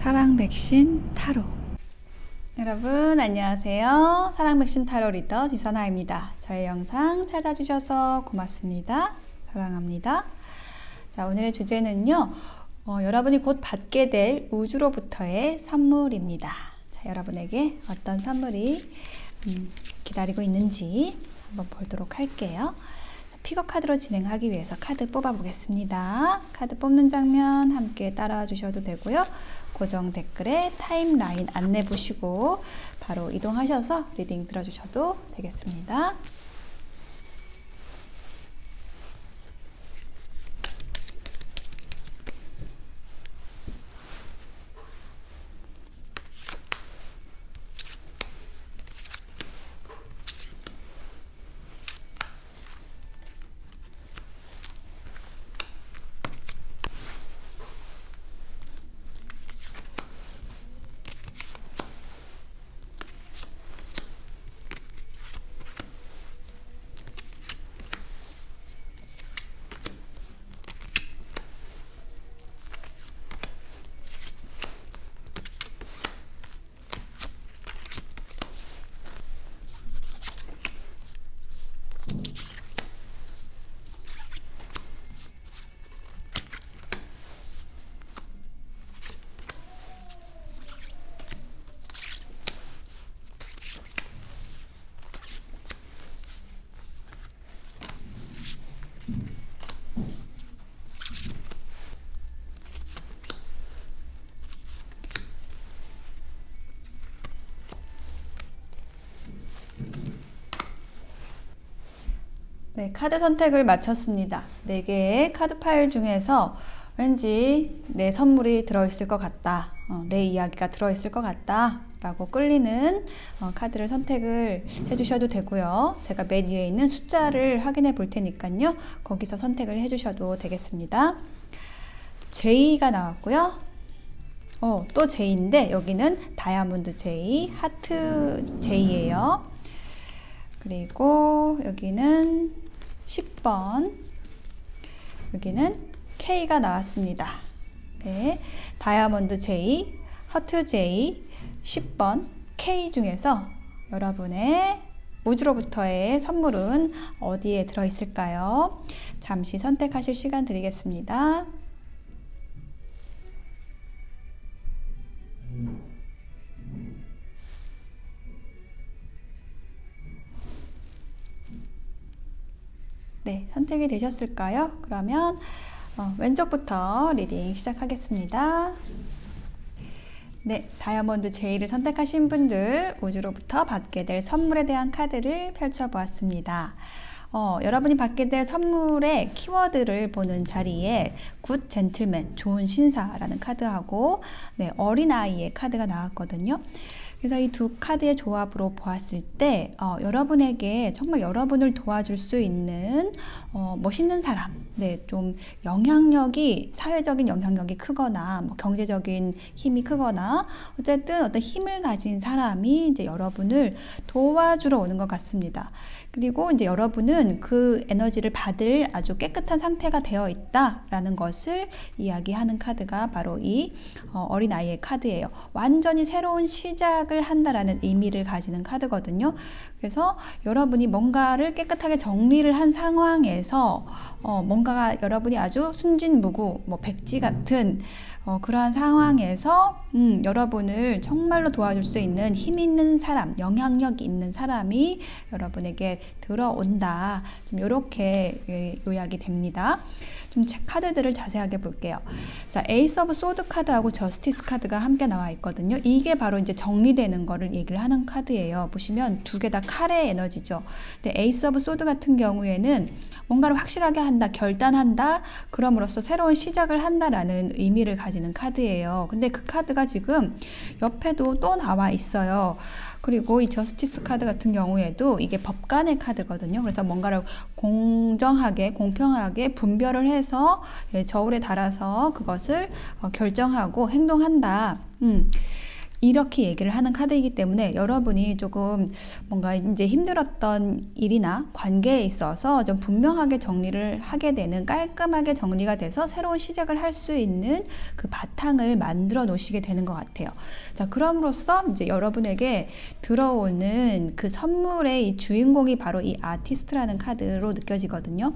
사랑 백신 타로. 여러분 안녕하세요. 사랑 백신 타로 리더 지선아입니다. 저의 영상 찾아주셔서 고맙습니다. 사랑합니다. 자, 오늘의 주제는요. 여러분이 곧 받게 될 우주로부터의 선물입니다. 자, 여러분에게 어떤 선물이 기다리고 있는지 한번 보도록 할게요. 픽업 카드로 진행하기 위해서 카드 뽑아 보겠습니다. 카드 뽑는 장면 함께 따라와 주셔도 되고요. 고정 댓글에 타임라인 안내 보시고 바로 이동하셔서 리딩 들어주셔도 되겠습니다. 네, 카드 선택을 마쳤습니다. 4개의 카드 파일 중에서 왠지 내 선물이 들어있을 것 같다, 내 이야기가 들어있을 것 같다 라고 끌리는 카드를 선택을 해주셔도 되고요. 제가 맨 위에 있는 숫자를 확인해 볼 테니까요. 거기서 선택을 해주셔도 되겠습니다. J가 나왔고요. 또 J인데 여기는 다이아몬드 J, 하트 J예요. 그리고 여기는 10번, 여기는 K가 나왔습니다. 네, 다이아몬드 J, 하트 J, 10번 K 중에서 여러분의 우주로부터의 선물은 어디에 들어있을까요? 잠시 선택하실 시간 드리겠습니다. 네, 선택이 되셨을까요? 그러면 왼쪽부터 리딩 시작하겠습니다. 네, 다이아몬드 J를 선택하신 분들 우주로부터 받게 될 선물에 대한 카드를 펼쳐보았습니다. 여러분이 받게 될 선물의 키워드를 보는 자리에 굿 젠틀맨, 좋은 신사라는 카드하고 네, 어린아이의 카드가 나왔거든요. 그래서 이 두 카드의 조합으로 보았을 때 여러분에게 정말 여러분을 도와줄 수 있는 멋있는 사람, 네, 좀 영향력이, 사회적인 영향력이 크거나 뭐 경제적인 힘이 크거나 어쨌든 어떤 힘을 가진 사람이 이제 여러분을 도와주러 오는 것 같습니다. 그리고 이제 여러분은 그 에너지를 받을 아주 깨끗한 상태가 되어 있다라는 것을 이야기하는 카드가 바로 이 어린아이의 카드예요. 완전히 새로운 시작을 한다라는 의미를 가지는 카드거든요. 그래서 여러분이 뭔가를 깨끗하게 정리를 한 상황에서 뭔가가 여러분이 아주 순진무구, 뭐 백지 같은 그러한 상황에서 여러분을 정말로 도와줄 수 있는 힘 있는 사람, 영향력 있는 사람이 여러분에게 들어온다. 좀 이렇게 요약이 됩니다. 좀 카드들을 자세하게 볼게요. 자, 에이스 오브 소드 카드하고 저스티스 카드가 함께 나와 있거든요. 이게 바로 이제 정리되는 거를 얘기를 하는 카드예요. 보시면 두 개 다 칼의 에너지죠. 근데 에이스 오브 소드 같은 경우에는 뭔가를 확실하게 한다, 결단한다, 그럼으로써 새로운 시작을 한다라는 의미를 가지는 카드예요. 근데 그 카드가 지금 옆에도 또 나와 있어요. 그리고 이 저스티스 카드 같은 경우에도 이게 법관의 카드거든요. 그래서 뭔가를 공정하게, 공평하게 분별을 해서 저울에 달아서 그것을 결정하고 행동한다. 이렇게 얘기를 하는 카드이기 때문에 여러분이 조금 뭔가 이제 힘들었던 일이나 관계에 있어서 좀 분명하게 정리를 하게 되는, 깔끔하게 정리가 돼서 새로운 시작을 할 수 있는 그 바탕을 만들어 놓으시게 되는 것 같아요. 자, 그럼으로써 이제 여러분에게 들어오는 그 선물의 이 주인공이 바로 이 아티스트라는 카드로 느껴지거든요.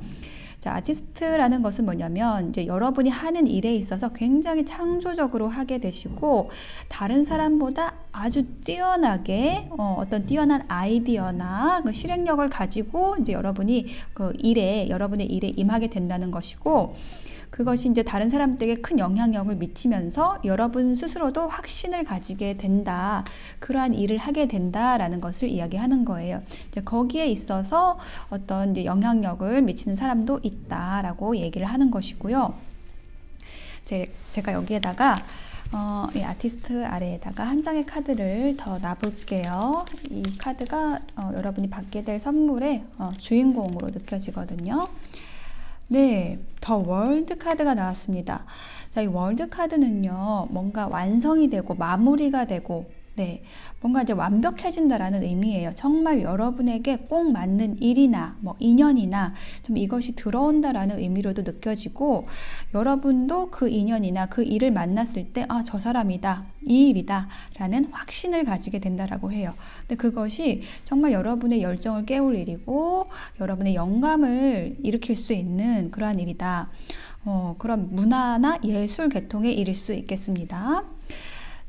자, 아티스트라는 것은 뭐냐면 이제 여러분이 하는 일에 있어서 굉장히 창조적으로 하게 되시고 다른 사람보다 아주 뛰어나게 어떤 뛰어난 아이디어나 그 실행력을 가지고 이제 여러분이 여러분의 일에 임하게 된다는 것이고, 그것이 이제 다른 사람들에게 큰 영향력을 미치면서 여러분 스스로도 확신을 가지게 된다. 그러한 일을 하게 된다라는 것을 이야기하는 거예요. 이제 거기에 있어서 어떤 이제 영향력을 미치는 사람도 있다라고 얘기를 하는 것이고요. 제가 여기에다가 이 아티스트 아래에다가 한 장의 카드를 더 놔볼게요. 이 카드가 여러분이 받게 될 선물의 주인공으로 느껴지거든요. 네, 더 월드 카드가 나왔습니다. 자, 이 월드 카드는요, 뭔가 완성이 되고 마무리가 되고, 네, 뭔가 이제 완벽해진다라는 의미예요. 정말 여러분에게 꼭 맞는 일이나 뭐 인연이나 좀 이것이 들어온다라는 의미로도 느껴지고, 여러분도 그 인연이나 그 일을 만났을 때, 아, 저 사람이다, 이 일이다 라는 확신을 가지게 된다라고 해요. 근데 그것이 정말 여러분의 열정을 깨울 일이고 여러분의 영감을 일으킬 수 있는 그러한 일이다. 그런 문화나 예술 계통의 일일 수 있겠습니다.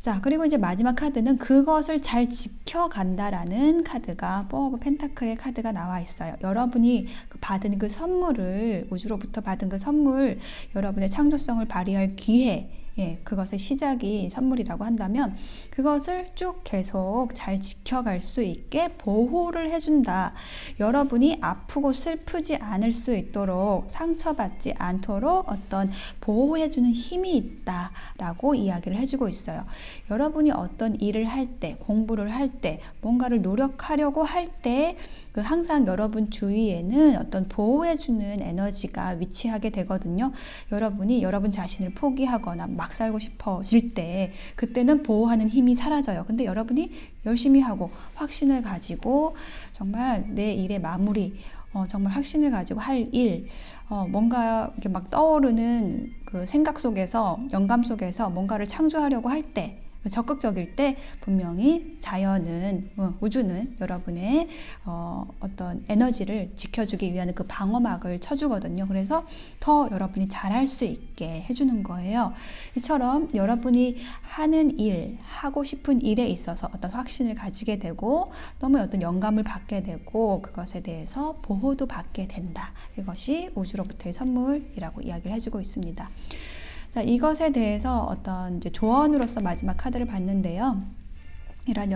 자, 그리고 이제 마지막 카드는 그것을 잘 지켜간다라는 카드가 포 오브 펜타클의 카드가 나와 있어요. 여러분이 받은 그 선물을, 우주로부터 받은 그 선물, 여러분의 창조성을 발휘할 기회, 그것의 시작이 선물이라고 한다면 그것을 쭉 계속 잘 지켜갈 수 있게 보호를 해준다. 여러분이 아프고 슬프지 않을 수 있도록, 상처받지 않도록 어떤 보호해주는 힘이 있다라고 이야기를 해주고 있어요. 여러분이 어떤 일을 할 때, 공부를 할 때, 뭔가를 노력하려고 할 때 항상 여러분 주위에는 어떤 보호해주는 에너지가 위치하게 되거든요. 여러분이 여러분 자신을 포기하거나 막 살고 싶어질 때 그때는 보호하는 힘이 사라져요. 근데 여러분이 열심히 하고 확신을 가지고 정말 내 일의 마무리, 정말 확신을 가지고 할 일, 뭔가 이렇게 막 떠오르는 그 생각 속에서, 영감 속에서 뭔가를 창조하려고 할 때, 적극적일 때 분명히 자연은, 우주는 여러분의 어떤 에너지를 지켜주기 위한 그 방어막을 쳐주거든요. 그래서 더 여러분이 잘할 수 있게 해주는 거예요. 이처럼 여러분이 하는 일, 하고 싶은 일에 있어서 어떤 확신을 가지게 되고 너무 어떤 영감을 받게 되고 그것에 대해서 보호도 받게 된다. 이것이 우주로부터의 선물이라고 이야기를 해주고 있습니다. 자, 이것에 대해서 어떤 이제 조언으로서 마지막 카드를 봤는데요. 이런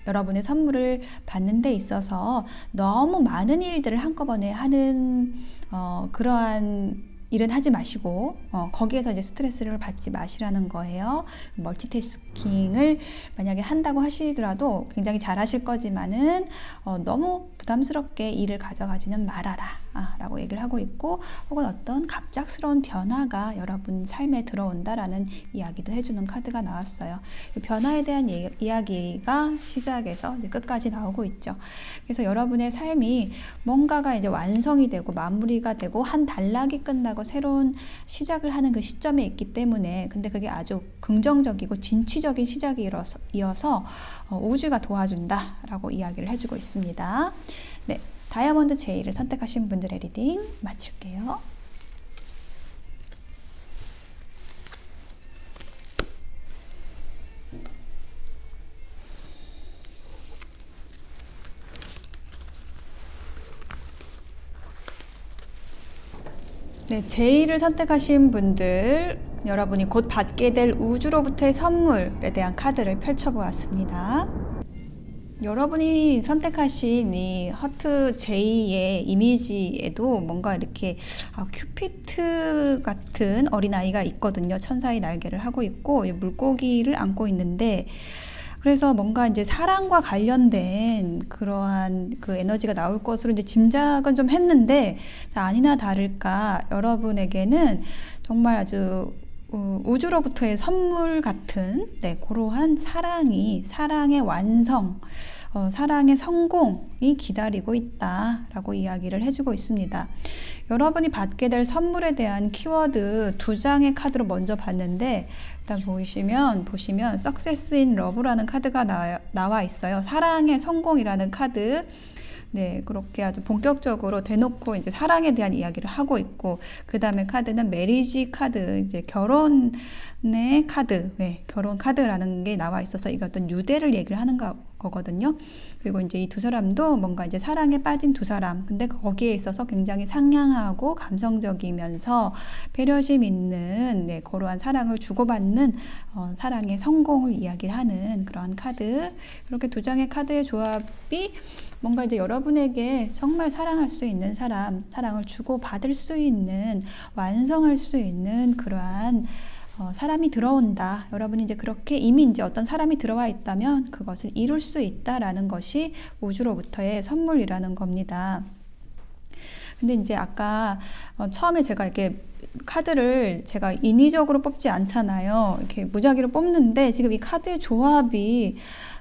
여러분의 선물을 받는 데 있어서 너무 많은 일들을 한꺼번에 하는 그러한 일은 하지 마시고 거기에서 이제 스트레스를 받지 마시라는 거예요. 멀티태스킹을 만약에 한다고 하시더라도 굉장히 잘 하실 거지만은 너무 부담스럽게 일을 가져가지는 말아라 라고 얘기를 하고 있고, 혹은 어떤 갑작스러운 변화가 여러분 삶에 들어온다라는 이야기도 해주는 카드가 나왔어요. 변화에 대한 이야기가 시작에서 이제 끝까지 나오고 있죠. 그래서 여러분의 삶이 뭔가가 이제 완성이 되고 마무리가 되고 한 단락이 끝나고 새로운 시작을 하는 그 시점에 있기 때문에, 근데 그게 아주 긍정적이고 진취적인 시작이 이어서 우주가 도와준다라고 이야기를 해주고 있습니다. 네, 다이아몬드 제이를 선택하신 분들의 리딩 마칠게요. 네, 제이를 선택하신 분들, 여러분이 곧 받게 될 우주로부터의 선물에 대한 카드를 펼쳐보았습니다. 여러분이 선택하신 이 하트 제이의 이미지에도 뭔가 이렇게 큐피트 같은 어린아이가 있거든요. 천사의 날개를 하고 있고 물고기를 안고 있는데, 그래서 뭔가 이제 사랑과 관련된 그러한 그 에너지가 나올 것으로 이제 짐작은 좀 했는데, 아니나 다를까 여러분에게는 정말 아주 우주로부터의 선물 같은 그러한 사랑의 완성, 사랑의 성공이 기다리고 있다라고 이야기를 해주고 있습니다. 여러분이 받게 될 선물에 대한 키워드 2장의 카드로 먼저 봤는데, 일단 보시면 Success in Love라는 카드가 나와 있어요. 사랑의 성공이라는 카드. 네, 그렇게 아주 본격적으로 대놓고 이제 사랑에 대한 이야기를 하고 있고, 그 다음에 카드는 메리지 카드, 이제 결혼의 카드, 결혼 카드라는 게 나와 있어서 이게 어떤 유대를 얘기를 하는 거거든요. 그리고 이제 이 두 사람도 뭔가 이제 사랑에 빠진 두 사람, 근데 거기에 있어서 굉장히 상냥하고 감성적이면서 배려심 있는 그러한 사랑을 주고받는 사랑의 성공을 이야기를 하는 그러한 카드. 이렇게 2장의 카드의 조합이 뭔가 이제 여러분에게 정말 사랑할 수 있는 사람, 사랑을 주고받을 수 있는, 완성할 수 있는 그러한 사람이 들어온다. 여러분이 이제 그렇게 이미 이제 어떤 사람이 들어와 있다면 그것을 이룰 수 있다라는 것이 우주로부터의 선물이라는 겁니다. 근데 이제 아까 처음에 제가 이렇게 카드를 제가 인위적으로 뽑지 않잖아요. 이렇게 무작위로 뽑는데 지금 이 카드의 조합이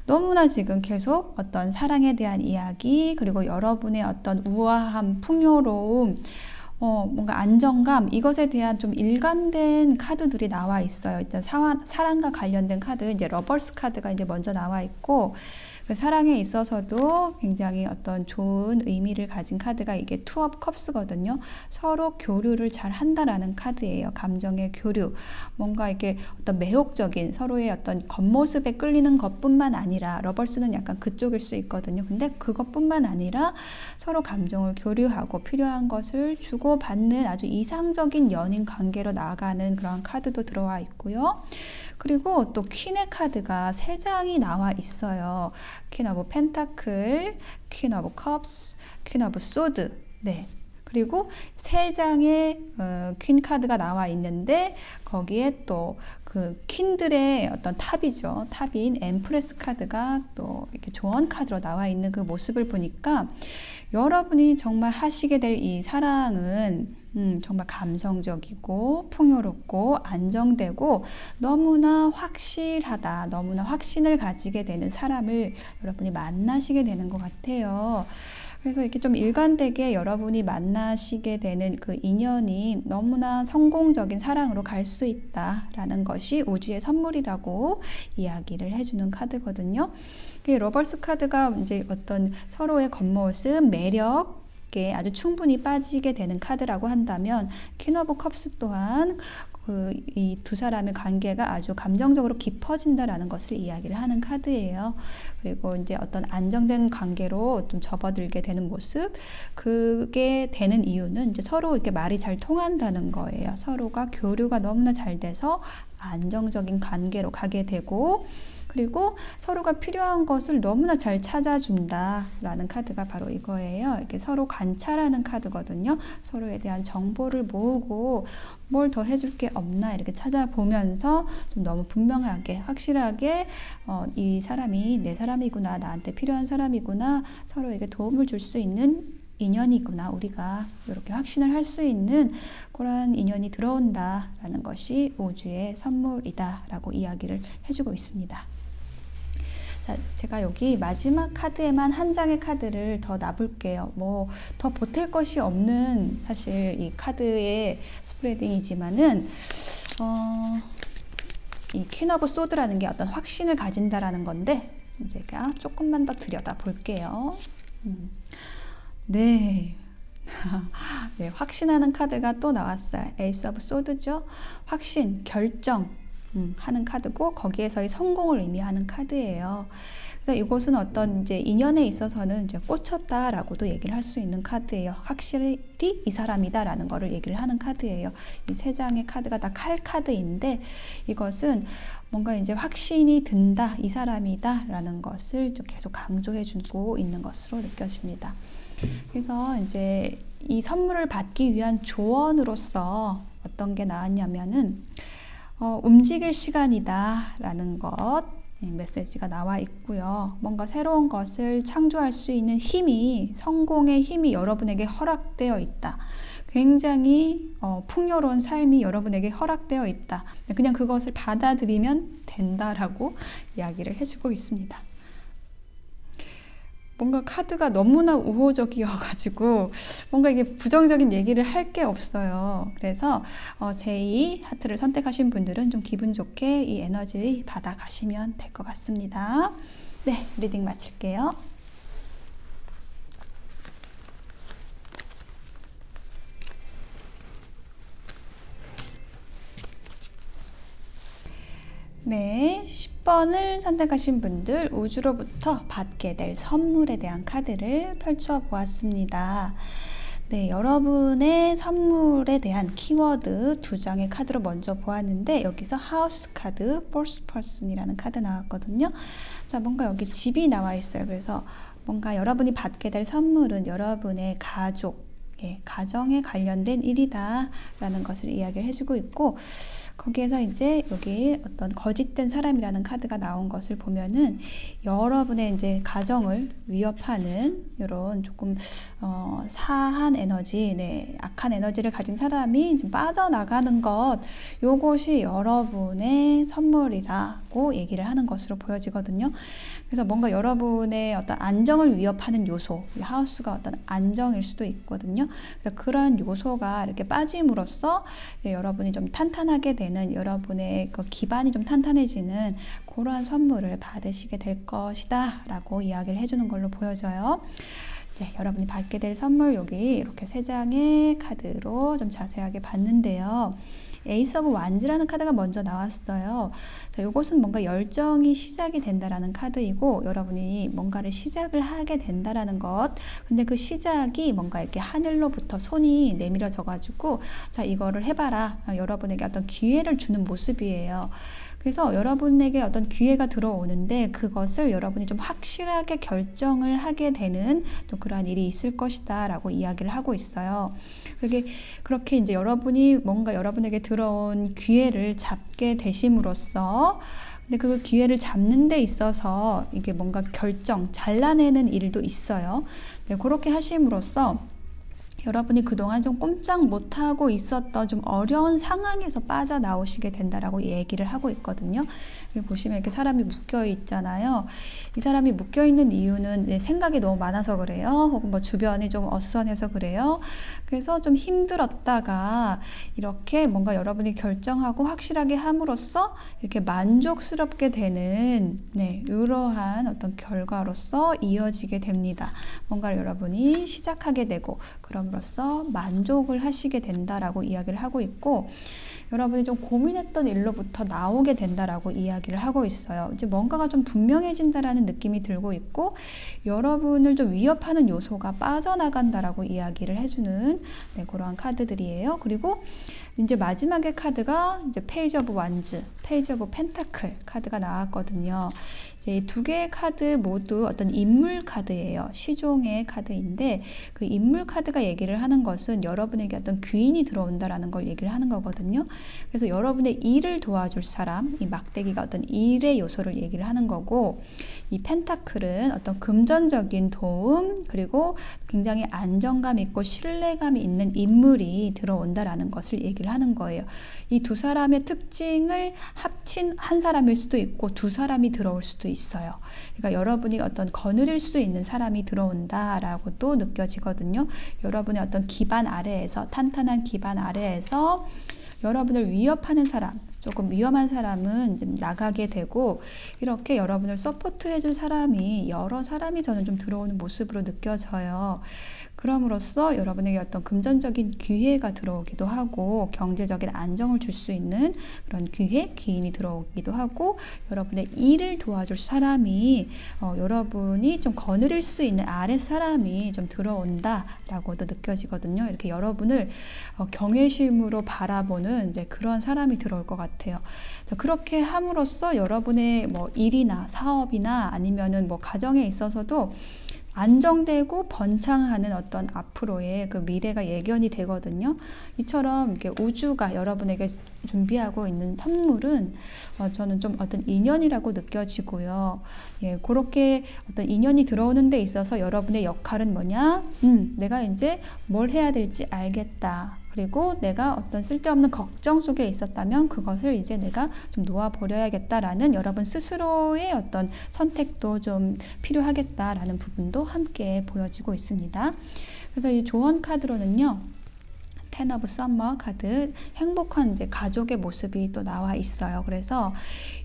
너무나 지금 계속 어떤 사랑에 대한 이야기, 그리고 여러분의 어떤 우아함, 풍요로움, 뭔가 안정감, 이것에 대한 좀 일관된 카드들이 나와 있어요. 일단 사랑과 관련된 카드, 이제 러버스 카드가 이제 먼저 나와 있고, 그 사랑에 있어서도 굉장히 어떤 좋은 의미를 가진 카드가 이게 투 업 컵스거든요. 서로 교류를 잘 한다라는 카드예요. 감정의 교류. 뭔가 이게 어떤 매혹적인 서로의 어떤 겉모습에 끌리는 것뿐만 아니라, 러버스는 약간 그쪽일 수 있거든요. 근데 그것뿐만 아니라 서로 감정을 교류하고 필요한 것을 주고받는 아주 이상적인 연인 관계로 나아가는 그런 카드도 들어와 있고요. 그리고 또 퀸의 카드가 3장이 나와 있어요. 퀸 오브 펜타클, 퀸 오브 컵스, 퀸 오브 소드. 네. 그리고 3장의 퀸 카드가 나와 있는데, 거기에 또 그 퀸들의 어떤 탑이죠. 탑인 엠프레스 카드가 또 이렇게 조언 카드로 나와 있는 그 모습을 보니까 여러분이 정말 하시게 될 이 사랑은 정말 감성적이고 풍요롭고 안정되고 너무나 확실하다, 너무나 확신을 가지게 되는 사람을 여러분이 만나시게 되는 것 같아요. 그래서 이렇게 좀 일관되게 여러분이 만나시게 되는 그 인연이 너무나 성공적인 사랑으로 갈 수 있다라는 것이 우주의 선물이라고 이야기를 해주는 카드거든요. 러버스 카드가 이제 어떤 서로의 겉모습, 매력에 아주 충분히 빠지게 되는 카드라고 한다면, 퀸 오브 컵스 또한 이 두 사람의 관계가 아주 감정적으로 깊어진다라는 것을 이야기를 하는 카드예요. 그리고 이제 어떤 안정된 관계로 좀 접어들게 되는 모습, 그게 되는 이유는 이제 서로 이렇게 말이 잘 통한다는 거예요. 서로가 교류가 너무나 잘 돼서 안정적인 관계로 가게 되고, 그리고 서로가 필요한 것을 너무나 잘 찾아준다라는 카드가 바로 이거예요. 이렇게 서로 관찰하는 카드거든요. 서로에 대한 정보를 모으고 뭘 더 해줄 게 없나 이렇게 찾아보면서 좀 너무 분명하게, 확실하게 이 사람이 내 사람이구나, 나한테 필요한 사람이구나, 서로에게 도움을 줄 수 있는 인연이구나, 우리가 이렇게 확신을 할 수 있는 그런 인연이 들어온다라는 것이 우주의 선물이다라고 이야기를 해주고 있습니다. 자, 제가 여기 마지막 카드에만 한 장의 카드를 더 놔볼게요. 뭐 더 보탤 것이 없는 사실 이 카드의 스프레딩이지만은 이 퀸 오브 소드라는 게 어떤 확신을 가진다라는 건데, 제가 조금만 더 들여다 볼게요. 네. 네, 확신하는 카드가 또 나왔어요. 에이스 오브 소드죠. 확신, 결정 하는 카드고, 거기에서의 성공을 의미하는 카드예요. 그래서 이것은 어떤 이제 인연에 있어서는 이제 꽂혔다라고도 얘기를 할 수 있는 카드예요. 확실히 이 사람이다라는 거를 얘기를 하는 카드예요. 이 3장의 카드가 다 칼 카드인데, 이것은 뭔가 이제 확신이 든다, 이 사람이다라는 것을 좀 계속 강조해 주고 있는 것으로 느껴집니다. 그래서 이제 이 선물을 받기 위한 조언으로서 어떤 게 나왔냐면은 움직일 시간이다 라는 것, 메시지가 나와 있고요. 뭔가 새로운 것을 창조할 수 있는 힘이, 성공의 힘이 여러분에게 허락되어 있다. 굉장히 풍요로운 삶이 여러분에게 허락되어 있다. 그냥 그것을 받아들이면 된다라고 이야기를 해주고 있습니다. 뭔가 카드가 너무나 우호적이어가지고 뭔가 이게 부정적인 얘기를 할 게 없어요. 그래서 제2 하트를 선택하신 분들은 좀 기분 좋게 이 에너지를 받아가시면 될 것 같습니다. 네, 리딩 마칠게요. 네, 10번을 선택하신 분들 우주로부터 받게 될 선물에 대한 카드를 펼쳐 보았습니다. 네, 여러분의 선물에 대한 키워드 2장의 카드로 먼저 보았는데 여기서 하우스 카드, Fourth Person이라는 카드 나왔거든요. 자, 뭔가 여기 집이 나와 있어요. 그래서 뭔가 여러분이 받게 될 선물은 여러분의 가족, 가정에 관련된 일이다 라는 것을 이야기를 해주고 있고, 거기에서 이제 여기 어떤 거짓된 사람이라는 카드가 나온 것을 보면은 여러분의 이제 가정을 위협하는 이런 조금 사한 에너지, 악한 에너지를 가진 사람이 좀 빠져나가는 것, 요것이 여러분의 선물이라고 얘기를 하는 것으로 보여지거든요. 그래서 뭔가 여러분의 어떤 안정을 위협하는 요소, 이 하우스가 어떤 안정일 수도 있거든요. 그래서 그러한 요소가 이렇게 빠짐으로써 여러분이 좀 탄탄하게 되는, 여러분의 그 기반이 좀 탄탄해지는 그러한 선물을 받으시게 될 것이다 라고 이야기를 해주는 걸로 보여져요. 네, 여러분이 받게 될 선물 여기 이렇게 3장의 카드로 좀 자세하게 봤는데요. 에이스 오브 완즈라는 카드가 먼저 나왔어요. 자, 이것은 뭔가 열정이 시작이 된다라는 카드이고, 여러분이 뭔가를 시작을 하게 된다라는 것. 근데 그 시작이 뭔가 이렇게 하늘로부터 손이 내밀어져 가지고 자, 이거를 해봐라, 여러분에게 어떤 기회를 주는 모습이에요. 그래서 여러분에게 어떤 기회가 들어오는데 그것을 여러분이 좀 확실하게 결정을 하게 되는 또 그러한 일이 있을 것이다 라고 이야기를 하고 있어요. 그렇게 이제 여러분이 뭔가 여러분에게 들어온 기회를 잡게 되심으로써, 근데 그 기회를 잡는 데 있어서 이게 뭔가 잘라내는 일도 있어요. 네, 그렇게 하심으로써 여러분이 그동안 좀 꼼짝 못하고 있었던 좀 어려운 상황에서 빠져나오시게 된다라고 얘기를 하고 있거든요. 여기 보시면 이렇게 사람이 묶여 있잖아요. 이 사람이 묶여 있는 이유는 생각이 너무 많아서 그래요. 혹은 뭐 주변이 좀 어수선해서 그래요. 그래서 좀 힘들었다가 이렇게 뭔가 여러분이 결정하고 확실하게 함으로써 이렇게 만족스럽게 되는 이러한 어떤 결과로서 이어지게 됩니다. 뭔가를 여러분이 시작하게 되고 그럼으로써 만족을 하시게 된다라고 이야기를 하고 있고, 여러분이 좀 고민했던 일로부터 나오게 된다라고 이야기를 하고 있어요. 이제 뭔가가 좀 분명해진다라는 느낌이 들고 있고, 여러분을 좀 위협하는 요소가 빠져나간다라고 이야기를 해주는 그러한 카드들이에요. 그리고 이제 마지막에 카드가 이제 페이지 오브 완즈, 페이지 오브 펜타클 카드가 나왔거든요. 이 2개의 카드 모두 어떤 인물 카드예요. 시종의 카드인데 그 인물 카드가 얘기를 하는 것은 여러분에게 어떤 귀인이 들어온다라는 걸 얘기를 하는 거거든요. 그래서 여러분의 일을 도와줄 사람, 이 막대기가 어떤 일의 요소를 얘기를 하는 거고, 이 펜타클은 어떤 금전적인 도움, 그리고 굉장히 안정감 있고 신뢰감이 있는 인물이 들어온다라는 것을 얘기를 하는 거예요. 이 두 사람의 특징을 합친 한 사람일 수도 있고 두 사람이 들어올 수도 있어요. 그러니까 여러분이 어떤 거느릴 수 있는 사람이 들어온다라고 또 느껴지거든요. 여러분의 어떤 기반 아래에서, 탄탄한 기반 아래에서 여러분을 위협하는 사람, 조금 위험한 사람은 좀 나가게 되고, 이렇게 여러분을 서포트해줄 사람이, 여러 사람이 저는 좀 들어오는 모습으로 느껴져요. 그럼으로써 여러분에게 어떤 금전적인 기회가 들어오기도 하고, 경제적인 안정을 줄 수 있는 그런 기인이 들어오기도 하고, 여러분의 일을 도와줄 사람이, 여러분이 좀 거느릴 수 있는 아랫 사람이 좀 들어온다라고도 느껴지거든요. 이렇게 여러분을 경외심으로 바라보는 이제 그런 사람이 들어올 것 같아요. 그렇게 함으로써 여러분의 뭐 일이나 사업이나 아니면은 뭐 가정에 있어서도 안정되고 번창하는 어떤 앞으로의 그 미래가 예견이 되거든요. 이처럼 이렇게 우주가 여러분에게 준비하고 있는 선물은 저는 좀 어떤 인연이라고 느껴지고요. 예, 그렇게 어떤 인연이 들어오는 데 있어서 여러분의 역할은 뭐냐? 내가 이제 뭘 해야 될지 알겠다. 그리고 내가 어떤 쓸데없는 걱정 속에 있었다면 그것을 이제 내가 좀 놓아버려야겠다라는 여러분 스스로의 어떤 선택도 좀 필요하겠다라는 부분도 함께 보여지고 있습니다. 그래서 이 조언 카드로는요. 텐 오브 썸머 카드, 행복한 이제 가족의 모습이 또 나와 있어요. 그래서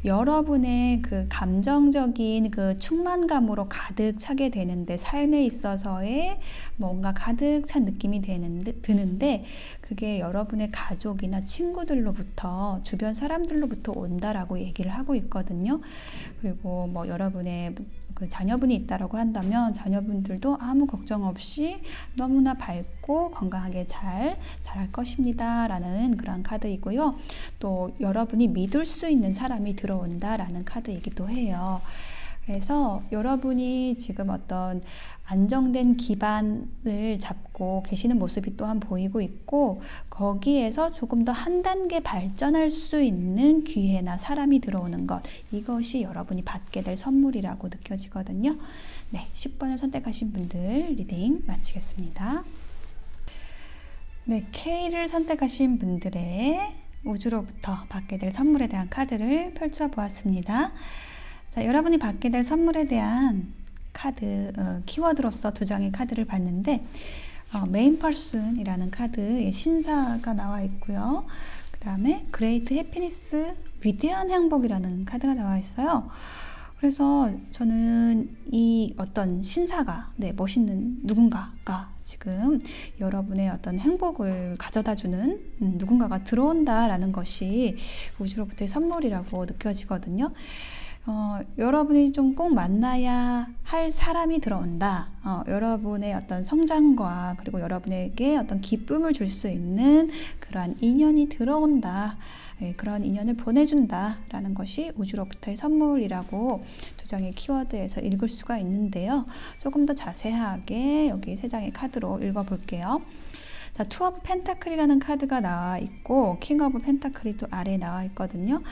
여러분의 그 감정적인 그 충만감으로 가득 차게 되는데, 삶에 있어서의 뭔가 가득 찬 느낌이 드는데 그게 여러분의 가족이나 친구들로부터, 주변 사람들로부터 온다라고 얘기를 하고 있거든요. 그리고 뭐 여러분의 그 자녀분이 있다라고 한다면 자녀분들도 아무 걱정 없이 너무나 밝고 건강하게 잘 자랄 것입니다 라는 그런 카드이고요. 또 여러분이 믿을 수 있는 사람이 들어온다 라는 카드이기도 해요. 그래서 여러분이 지금 어떤 안정된 기반을 잡고 계시는 모습이 또한 보이고 있고, 거기에서 조금 더 한 단계 발전할 수 있는 기회나 사람이 들어오는 것, 이것이 여러분이 받게 될 선물이라고 느껴지거든요. 네, 10번을 선택하신 분들 리딩 마치겠습니다. 네, K를 선택하신 분들의 우주로부터 받게 될 선물에 대한 카드를 펼쳐보았습니다. 자, 여러분이 받게 될 선물에 대한 카드, 키워드로서 두 장의 카드를 봤는데, 메인 퍼슨이라는 카드의 신사가 나와 있고요. 그 다음에 그레이트 해피니스, 위대한 행복이라는 카드가 나와 있어요. 그래서 저는 이 어떤 신사가, 멋있는 누군가가 지금 여러분의 어떤 행복을 가져다주는 누군가가 들어온다라는 것이 우주로부터의 선물이라고 느껴지거든요. 여러분이 좀 꼭 만나야 할 사람이 들어온다. 여러분의 어떤 성장과 그리고 여러분에게 어떤 기쁨을 줄 수 있는 그러한 인연이 들어온다. 그런 인연을 보내준다 라는 것이 우주로부터의 선물이라고 두 장의 키워드에서 읽을 수가 있는데요. 조금 더 자세하게 여기 세 장의 카드로 읽어볼게요. 자, 투 오브 펜타클이라는 카드가 나와 있고 킹 오브 펜타클이 또 아래에 나와 있거든요.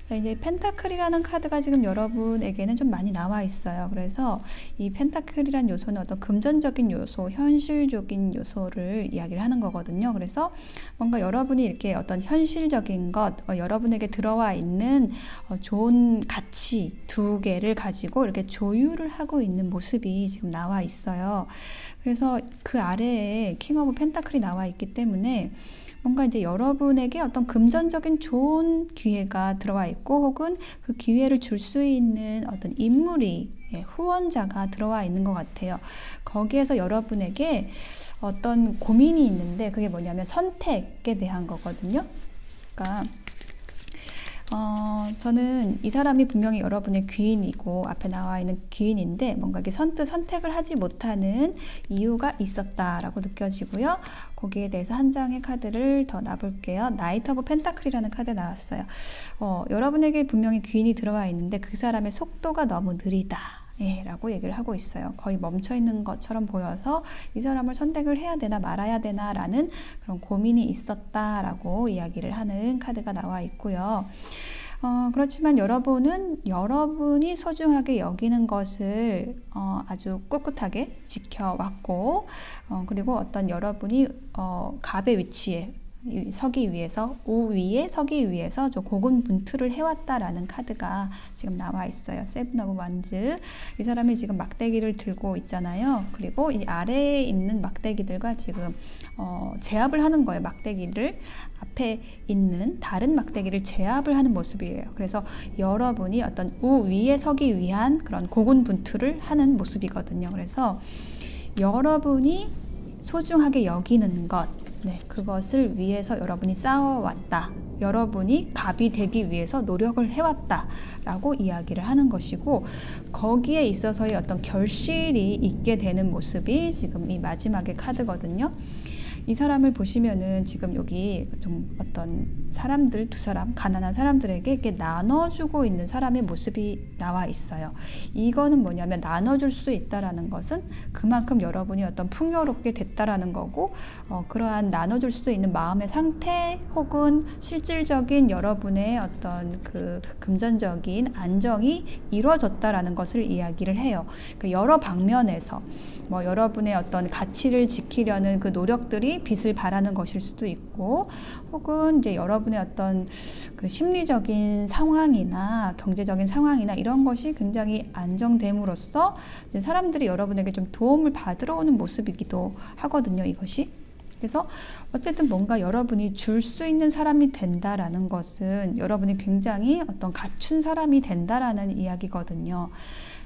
자, 이제 펜타클이라는 카드가 지금 여러분에게는 좀 많이 나와 있어요. 그래서 이 펜타클이라는 요소는 어떤 금전적인 요소, 현실적인 요소를 이야기를 하는 거거든요. 그래서 뭔가 여러분이 이렇게 어떤 현실적인 것, 여러분에게 들어와 있는 좋은 가치 두 개를 가지고 이렇게 조율을 하고 있는 모습이 지금 나와 있어요. 그래서 그 아래에 킹 오브 펜타클이 나와 있기 때문에 뭔가 이제 여러분에게 어떤 금전적인 좋은 기회가 들어와 있고, 혹은 그 기회를 줄 수 있는 어떤 인물이, 후원자가 들어와 있는 것 같아요. 거기에서 여러분에게 어떤 고민이 있는데 그게 뭐냐면 선택에 대한 거거든요. 그러니까 저는 이 사람이 분명히 여러분의 귀인이고 앞에 나와 있는 귀인인데 뭔가 이렇게 선뜻 선택을 하지 못하는 이유가 있었다라고 느껴지고요. 거기에 대해서 한 장의 카드를 더 놔볼게요. 나이트 오브 펜타클이라는 카드 나왔어요. 여러분에게 분명히 귀인이 들어와 있는데 그 사람의 속도가 너무 느리다. 라고 얘기를 하고 있어요. 거의 멈춰 있는 것처럼 보여서 이 사람을 선택을 해야 되나 말아야 되나 라는 그런 고민이 있었다라고 이야기를 하는 카드가 나와 있고요. 그렇지만 여러분이 소중하게 여기는 것을 아주 꿋꿋하게 지켜왔고, 그리고 어떤 여러분이 갑의 위치에 서기 위해서, 우위에 서기 위해서 좀 고군분투를 해왔다라는 카드가 지금 나와 있어요. 세븐 오브 완즈. 이 사람이 지금 막대기를 들고 있잖아요. 그리고 이 아래에 있는 막대기들과 지금 제압을 하는 거예요. 막대기를 앞에 있는 다른 막대기를 제압을 하는 모습이에요. 그래서 여러분이 어떤 우위에 서기 위한 그런 고군분투를 하는 모습이거든요. 그래서 여러분이 소중하게 여기는 것, 그것을 위해서 여러분이 싸워왔다. 여러분이 갑이 되기 위해서 노력을 해왔다 라고 이야기를 하는 것이고, 거기에 있어서의 어떤 결실이 있게 되는 모습이 지금 이 마지막의 카드거든요. 이 사람을 보시면은 지금 여기 좀 어떤 사람들, 두 사람, 가난한 사람들에게 이렇게 나눠주고 있는 사람의 모습이 나와 있어요. 이거는 뭐냐면 나눠줄 수 있다라는 것은 그만큼 여러분이 어떤 풍요롭게 됐다라는 거고, 그러한 나눠줄 수 있는 마음의 상태 혹은 실질적인 여러분의 어떤 그 금전적인 안정이 이루어졌다라는 것을 이야기를 해요. 그 여러 방면에서 뭐 여러분의 어떤 가치를 지키려는 그 노력들이 빛을 발하는 것일 수도 있고, 혹은 이제 여러분의 어떤 그 심리적인 상황이나 경제적인 상황이나 이런 것이 굉장히 안정됨으로써 이제 사람들이 여러분에게 좀 도움을 받으러 오는 모습이기도 하거든요, 이것이. 그래서 어쨌든 뭔가 여러분이 줄 수 있는 사람이 된다라는 것은 여러분이 굉장히 어떤 갖춘 사람이 된다라는 이야기거든요.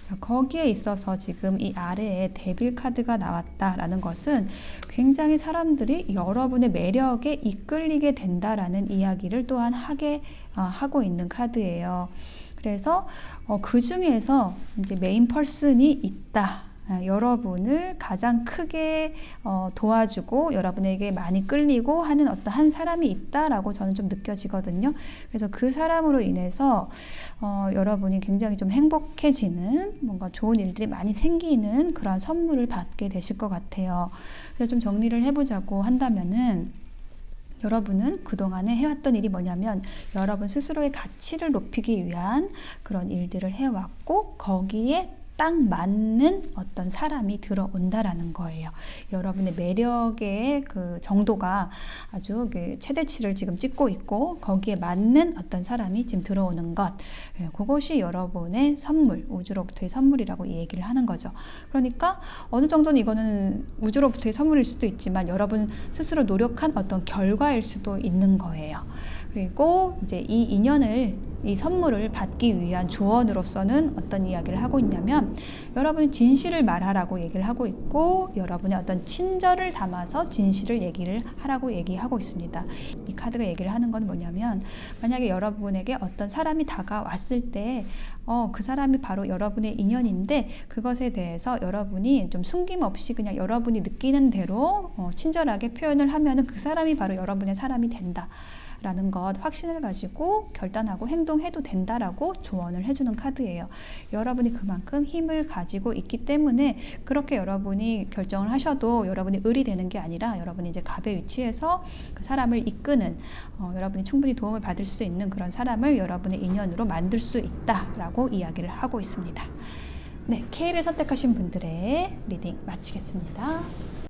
자, 거기에 있어서 지금 이 아래에 데빌 카드가 나왔다라는 것은 굉장히 사람들이 여러분의 매력에 이끌리게 된다라는 이야기를 또한 하고 있는 카드예요. 그래서 그 중에서 이제 메인 퍼슨이 있다. 여러분을 가장 크게 도와주고 여러분에게 많이 끌리고 하는 어떤 한 사람이 있다라고 저는 좀 느껴지거든요. 그래서 그 사람으로 인해서 여러분이 굉장히 좀 행복해지는, 뭔가 좋은 일들이 많이 생기는 그런 선물을 받게 되실 것 같아요. 그래서 좀 정리를 해보자고 한다면은, 여러분은 그동안에 해왔던 일이 뭐냐면 여러분 스스로의 가치를 높이기 위한 그런 일들을 해왔고, 거기에 딱 맞는 어떤 사람이 들어온다라는 거예요. 여러분의 매력의 그 정도가 아주 그 최대치를 지금 찍고 있고, 거기에 맞는 어떤 사람이 지금 들어오는 것, 그것이 여러분의 선물, 우주로부터의 선물이라고 이 얘기를 하는 거죠. 그러니까 어느 정도는 이거는 우주로부터의 선물일 수도 있지만 여러분 스스로 노력한 어떤 결과일 수도 있는 거예요. 그리고 이제 이 인연을, 이 선물을 받기 위한 조언으로서는 어떤 이야기를 하고 있냐면, 여러분이 진실을 말하라고 얘기를 하고 있고, 여러분의 어떤 친절을 담아서 진실을 얘기를 하라고 얘기하고 있습니다. 이 카드가 얘기를 하는 건 뭐냐면, 만약에 여러분에게 어떤 사람이 다가왔을 때 그 사람이 바로 여러분의 인연인데, 그것에 대해서 여러분이 좀 숨김없이 그냥 여러분이 느끼는 대로 친절하게 표현을 하면은 그 사람이 바로 여러분의 사람이 된다 라는 것 확신을 가지고 결단하고 행동해도 된다라고 조언을 해주는 카드예요. 여러분이 그만큼 힘을 가지고 있기 때문에 그렇게 여러분이 결정을 하셔도 여러분이 을이 되는 게 아니라, 여러분이 이제 갑의 위치에서 그 사람을 이끄는, 여러분이 충분히 도움을 받을 수 있는 그런 사람을 여러분의 인연으로 만들 수 있다라고 이야기를 하고 있습니다. 네, K를 선택하신 분들의 리딩 마치겠습니다.